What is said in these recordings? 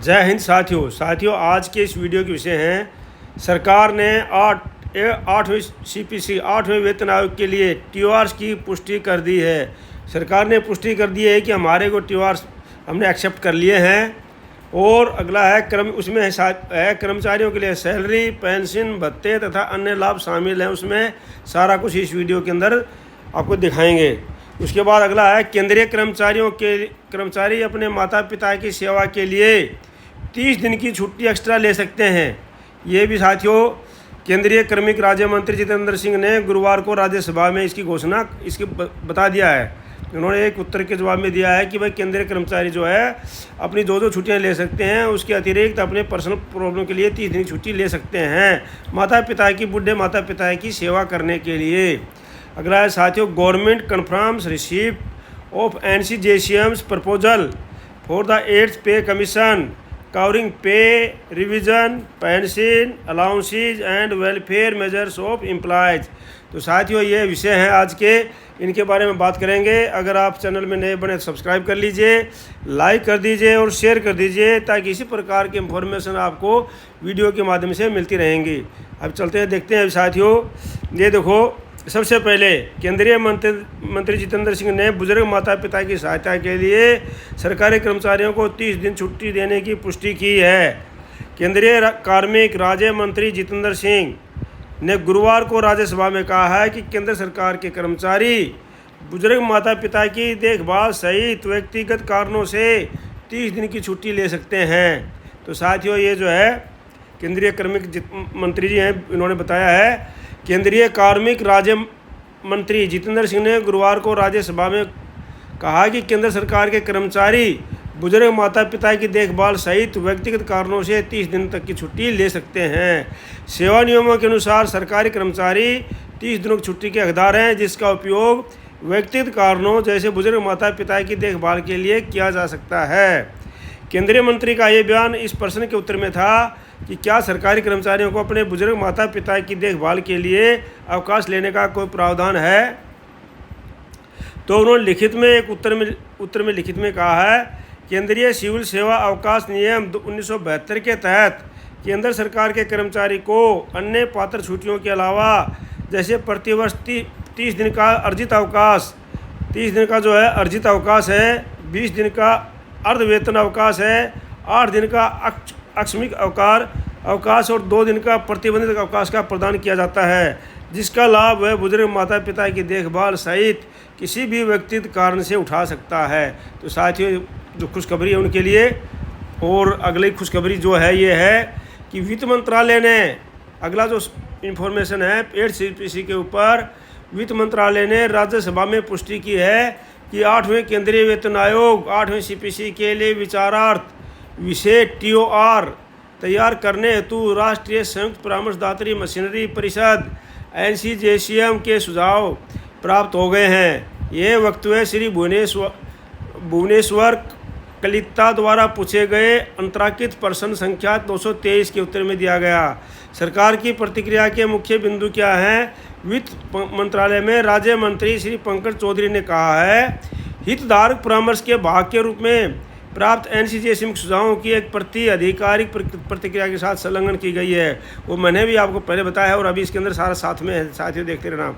जय हिंद साथियों, आज के इस वीडियो के विषय हैं सरकार ने 8वें CPC 8वें वेतन आयोग के लिए TORs की पुष्टि कर दी है। सरकार ने पुष्टि कर दी है कि हमारे को TORs हमने एक्सेप्ट कर लिए हैं। और अगला है उसमें है कर्मचारियों के लिए सैलरी, पेंशन, भत्ते तथा अन्य लाभ शामिल हैं। उसमें सारा कुछ इस वीडियो के अंदर आपको दिखाएंगे। उसके बाद अगला है केंद्रीय कर्मचारी अपने माता पिता की सेवा के लिए 30 दिन की छुट्टी एक्स्ट्रा ले सकते हैं। ये भी साथियों केंद्रीय कार्मिक राज्य मंत्री जितेंद्र सिंह ने गुरुवार को राज्यसभा में इसकी घोषणा बता दिया है। उन्होंने एक उत्तर के जवाब में दिया है कि भाई केंद्रीय कर्मचारी जो है अपनी जो छुट्टियां ले सकते हैं, उसके अतिरिक्त अपने पर्सनल प्रॉब्लम के लिए 30 दिन की छुट्टी ले सकते हैं बूढ़े माता पिता की सेवा करने के लिए। अगला है साथियों government confirms receipt of NCJCM's proposal for the 8th पे कमीशन कवरिंग पे revision, pension, allowances and welfare measures of employees. तो साथियों ये विषय हैं आज के, इनके बारे में बात करेंगे। अगर आप चैनल में नए बने तो सब्सक्राइब कर लीजिए, लाइक कर दीजिए और शेयर कर दीजिए ताकि इसी प्रकार की इंफॉर्मेशन आपको वीडियो के माध्यम से मिलती रहेंगी। अब चलते हैं, देखते हैं साथियों। ये देखो, सबसे पहले केंद्रीय मंत्री जितेंद्र सिंह ने बुजुर्ग माता पिता की सहायता के लिए सरकारी कर्मचारियों को 30 दिन छुट्टी देने की पुष्टि की है। केंद्रीय कार्मिक राज्य मंत्री जितेंद्र सिंह ने गुरुवार को राज्यसभा में कहा है कि केंद्र सरकार के कर्मचारी बुजुर्ग माता पिता की देखभाल सहित व्यक्तिगत कारणों से 30 दिन की छुट्टी ले सकते हैं। तो साथियों ये जो है केंद्रीय कार्मिक मंत्री जी हैं, इन्होंने बताया है। केंद्रीय कार्मिक राज्य मंत्री जितेंद्र सिंह ने गुरुवार को राज्यसभा में कहा कि केंद्र सरकार के कर्मचारी बुजुर्ग माता पिता की देखभाल सहित व्यक्तिगत कारणों से 30 दिन तक की छुट्टी ले सकते हैं। सेवा नियमों के अनुसार सरकारी कर्मचारी 30 दिनों की छुट्टी के हकदार हैं, जिसका उपयोग व्यक्तिगत कारणों जैसे बुजुर्ग माता पिता की देखभाल के लिए किया जा सकता है। केंद्रीय मंत्री का ये बयान इस प्रश्न के उत्तर में था कि क्या सरकारी कर्मचारियों को अपने बुजुर्ग माता पिता की देखभाल के लिए अवकाश लेने का कोई प्रावधान है। तो उन्होंने लिखित में एक उत्तर में लिखित में कहा है, केंद्रीय सिविल सेवा अवकाश नियम 1972 के तहत केंद्र सरकार के कर्मचारी को अन्य पात्र छुट्टियों के अलावा जैसे प्रतिवर्ष 30 दिन का अर्जित अवकाश, 30 दिन का जो है अर्जित अवकाश है, 20 दिन का अर्ध वेतन अवकाश है, 8 दिन का आकस्मिक अवकाश और 2 दिन का प्रतिबंधित अवकाश का प्रदान किया जाता है, जिसका लाभ वह बुजुर्ग माता पिता की देखभाल सहित किसी भी व्यक्तिगत कारण से उठा सकता है। तो साथियों जो खुशखबरी है उनके लिए। और अगली खुशखबरी जो है ये है कि वित्त मंत्रालय ने अगला जो इन्फॉर्मेशन है 8 CPC के ऊपर वित्त मंत्रालय ने राज्यसभा में पुष्टि की है कि 8वें केंद्रीय वेतन आयोग 8वें CPC के लिए विचारार्थ विशेष TOR तैयार करने हेतु राष्ट्रीय संयुक्त परामर्शदात्री मशीनरी परिषद NCJCM के सुझाव प्राप्त हो गए हैं। ये वक्तव्य श्री भुवनेश्वर कलिता द्वारा पूछे गए अंतराकित प्रश्न संख्या 223 के उत्तर में दिया गया। सरकार की प्रतिक्रिया के मुख्य बिंदु क्या हैं? वित्त मंत्रालय में राज्य मंत्री श्री पंकज चौधरी ने कहा है, हितधारक परामर्श के भाग के रूप में प्राप्त NCJCM सुझावों की एक प्रति आधिकारिक प्रतिक्रिया के साथ संलग्न की गई है। वो मैंने भी आपको पहले बताया है और अभी इसके अंदर सारा साथ में है, साथियों देखते रहना।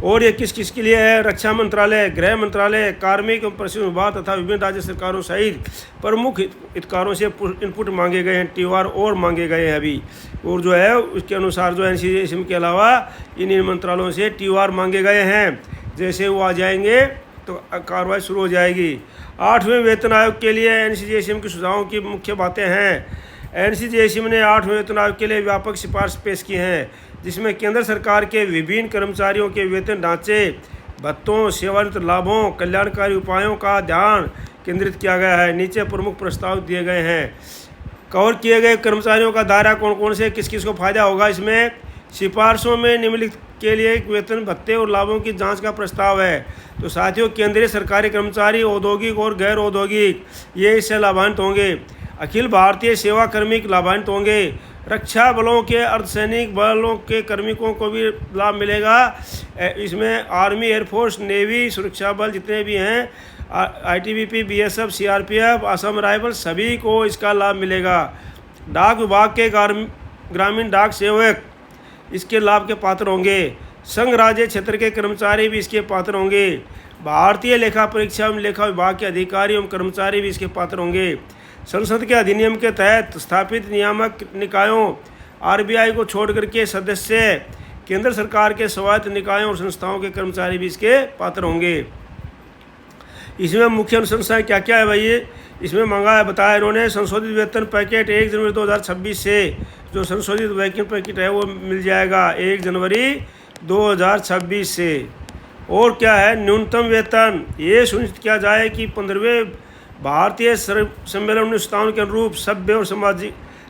और ये किस किस के लिए है? रक्षा मंत्रालय, गृह मंत्रालय, कार्मिक एवं प्रशिक्षण विभाग तथा विभिन्न राज्य सरकारों सहित प्रमुख हितधारकों से इनपुट मांगे गए हैं, TOR और मांगे गए हैं अभी। और जो है उसके अनुसार जो NCJCM के अलावा इन मंत्रालयों से TOR मांगे गए हैं। जैसे वो आ जाएंगे तो कार्रवाई शुरू हो जाएगी। 8वें वेतन आयोग के लिए NCJCM के सुझावों की मुख्य बातें हैं। NCJCM ने 8वें वेतन आयोग के लिए व्यापक सिफारिश पेश की हैं, जिसमें केंद्र सरकार के विभिन्न कर्मचारियों के वेतन ढांचे, भत्तों, सेवानिवृत्त लाभों, कल्याणकारी उपायों का ध्यान केंद्रित किया गया है। नीचे प्रमुख प्रस्ताव दिए गए हैं। कवर किए गए कर्मचारियों का दायरा कौन कौन से किस किस को फायदा होगा। इसमें सिफारिशों में निम्नलिखित के लिए वेतन, भत्ते और लाभों की जांच का प्रस्ताव है। तो साथियों केंद्रीय सरकारी कर्मचारी, औद्योगिक और गैर औद्योगिक ये इससे लाभान्वित होंगे। अखिल भारतीय सेवा कार्मिक लाभान्वित होंगे। रक्षा बलों के अर्धसैनिक बलों के कार्मिकों को भी लाभ मिलेगा। इसमें आर्मी, एयरफोर्स, नेवी, सुरक्षा बल जितने भी हैं, ITBP, BSF, CRPF, Assam rifle सभी को इसका लाभ मिलेगा। डाक विभाग के ग्रामीण डाक सेवक इसके लाभ के पात्र होंगे। संघ राज्य क्षेत्र के कर्मचारी भी इसके पात्र होंगे। भारतीय लेखा परीक्षा एवं लेखा विभाग के अधिकारी एवं कर्मचारी भी इसके पात्र होंगे। संसद के अधिनियम के तहत स्थापित नियामक निकायों RBI को छोड़ करके सदस्य केंद्र सरकार के स्वायत्त निकायों और संस्थाओं के कर्मचारी भी इसके पात्र होंगे। इसमें मुख्य अनुशंसाएं क्या क्या है भाई, इसमें मांगा है बताया इन्होंने। संशोधित वेतन पैकेट 1 जनवरी 2026 से जो संशोधित वेतन पैकेट है वो मिल जाएगा 1 जनवरी 2026 से। और क्या है, न्यूनतम वेतन ये सुनिश्चित किया जाए कि 15वें भारतीय सम्मेलन 1957 के अनुरूप सभ्य और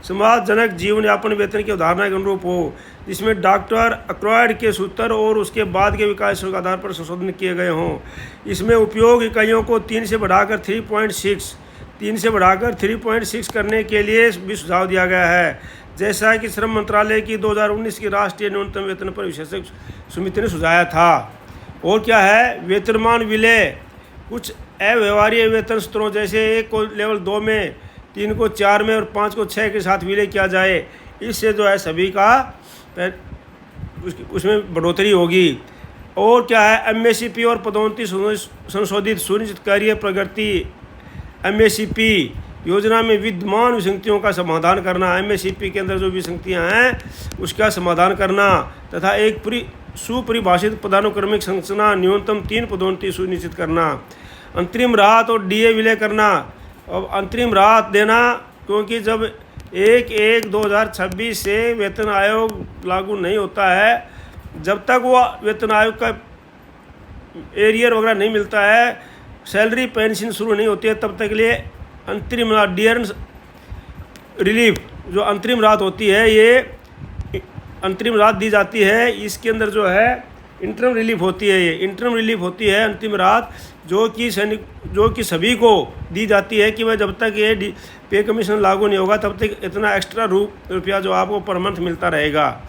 समाजजनक जीवन यापन वेतन की अवधारणा के अनुरूप हो, जिसमें डॉक्टर अक्रॉयड के सूत्र और उसके बाद के विकास के आधार पर संशोधन किए गए हों। इसमें उपयोग इकाइयों को 3 से बढ़ाकर 3.6 करने के लिए भी सुझाव दिया गया है, जैसा कि श्रम मंत्रालय की 2019 की राष्ट्रीय न्यूनतम वेतन पर विशेषज्ञ समिति ने सुझाया था। और क्या है, वेतनमान विलय कुछ अव्यवहार्य वेतन स्तरों जैसे 1 को लेवल 2 में, 3 को 4 में और 5 को 6 के साथ विलय किया जाए। इससे जो है सभी का उसमें बढ़ोतरी होगी। और क्या है, MACP और पदोन्नति संशोधित सुनिश्चित कार्य प्रगति MACP योजना में विद्यमान विसंगतियों का समाधान करना, MACP के अंदर जो विसंगतियां हैं उसका समाधान करना तथा एक सुपरिभाषित पदानुक्रमिक संरचना न्यूनतम 3 पदोन्नति सुनिश्चित करना। अंतरिम राहत और DA विलय करना। अब अंतरिम राहत देना, क्योंकि जब 1/1/2026 से वेतन आयोग लागू नहीं होता है, जब तक वो वेतन आयोग का एरियर वगैरह नहीं मिलता है, सैलरी पेंशन शुरू नहीं होती है, तब तक के लिए अंतरिम राहत डियरेंस रिलीफ जो अंतरिम राहत होती है, ये अंतरिम राहत दी जाती है। इसके अंदर जो है इंटरम रिलीफ होती है, ये इंटरम रिलीफ होती है अंतिम राहत, जो कि सभी को दी जाती है कि वह जब तक ये पे कमीशन लागू नहीं होगा तब तक इतना एक्स्ट्रा रुपया जो आपको पर मंथ मिलता रहेगा।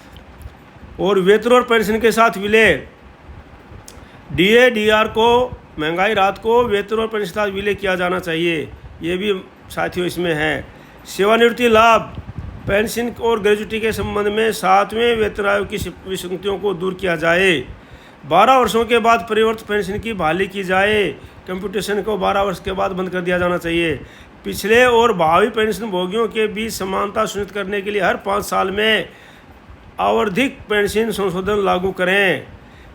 और वेतन और पेंशन के साथ विलय, DA DR को महंगाई राहत को वेतन और पेंशन के साथ विलय किया जाना चाहिए, ये भी साथियों इसमें है। सेवानिवृत्ति लाभ, पेंशन और ग्रेजुटी के संबंध में 7वें वेतन आयोग की विसंगतियों को दूर किया जाए। 12 वर्षों के बाद परिवर्तित पेंशन की बहाली की जाए। कंप्यूटेशन को 12 वर्ष के बाद बंद कर दिया जाना चाहिए। पिछले और भावी पेंशन भोगियों के बीच समानता सुनिश्चित करने के लिए हर 5 साल में आवधिक पेंशन संशोधन लागू करें।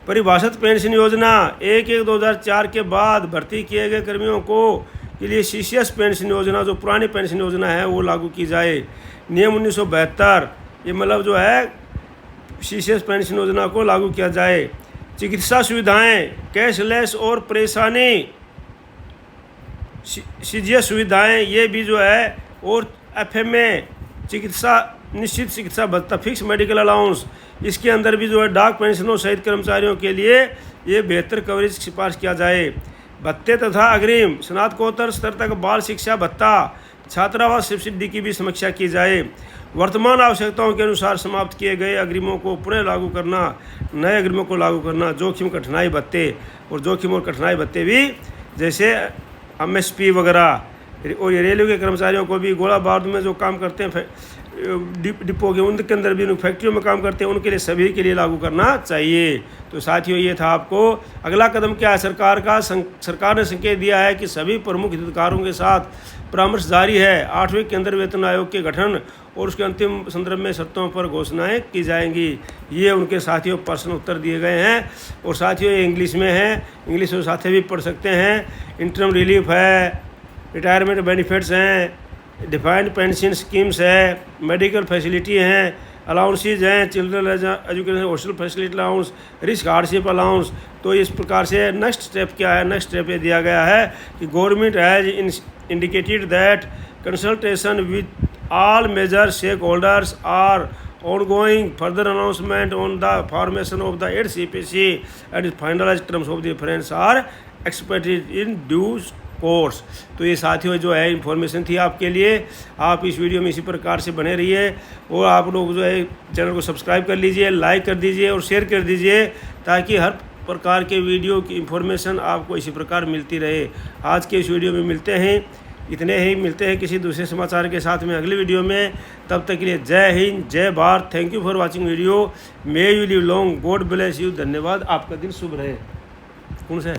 परिभाषित पेंशन योजना 1/1/2004 के बाद भर्ती किए गए कर्मियों के लिए CCS पेंशन योजना जो पुरानी पेंशन योजना है वो लागू की जाए। नियम 1972 ये मतलब जो है CCS पेंशन योजना को लागू किया जाए। चिकित्सा सुविधाएं कैशलेस और परेशानी CGS सुविधाएं ये भी जो है, और FMA निश्चित चिकित्सा भत्ता फिक्स मेडिकल अलाउंस, इसके अंदर भी जो है डाक पेंशनों सहित कर्मचारियों के लिए ये बेहतर कवरेज सिफारिश किया जाए। भत्ते तथा अग्रिम स्नातकोत्तर स्तर तक बाल शिक्षा भत्ता छात्रावास सब्सिडी की भी समीक्षा की जाए। वर्तमान आवश्यकताओं के अनुसार समाप्त किए गए अग्रिमों को पुनः लागू करना, नए अग्रिमों को लागू करना। जोखिम कठिनाई भत्ते और जोखिम और कठिनाई भत्ते भी जैसे MSP वगैरह, और ये रेलवे के कर्मचारियों को भी गोला बारूद में जो काम करते हैं डिपो के, उनके अंदर भी फैक्ट्रियों में काम करते हैं, उनके लिए सभी के लिए लागू करना चाहिए। तो साथियों ये था आपको अगला कदम क्या है सरकार ने संकेत दिया है कि सभी प्रमुख हितधारकों के साथ परामर्श जारी है। 8वें केंद्रीय वेतन आयोग के गठन और उसके अंतिम संदर्भ में शर्तों पर घोषणाएं की जाएंगी। ये उनके साथियों प्रश्न उत्तर दिए गए हैं, और साथियों ये इंग्लिश में है, इंग्लिश में साथी भी पढ़ सकते हैं। इंटरम रिलीफ है, रिटायरमेंट बेनिफिट्स हैं, डिफाइंड पेंशन स्कीम्स है, मेडिकल फैसिलिटी हैं, अलाउंसेज हैं, children education hostel facility allowance, risk hardship allowance. तो इस प्रकार से नेक्स्ट स्टेप क्या है, नेक्स्ट स्टेप ये दिया गया है कि government has indicated that consultation with all major stakeholders are ongoing. Further announcement on the formation of the 8th CPC and finalized terms of the reference are expected in due course. तो ये साथियों जो है information थी आपके लिए। आप इस वीडियो में इसी प्रकार से बने रहिए, और आप लोग जो है चैनल को सब्सक्राइब कर लीजिए, लाइक कर दीजिए और शेयर कर दीजिए, ताकि हर प्रकार के वीडियो की इंफॉर्मेशन आपको इसी प्रकार मिलती रहे। आज के इस वीडियो में मिलते हैं, इतने ही। मिलते हैं किसी दूसरे समाचार के साथ में अगली वीडियो में। तब तक के लिए जय हिंद, जय Bharat. Thank you for watching video. May you live long, God bless you. धन्यवाद। आपका दिन शुभ रहे। कौन सा है?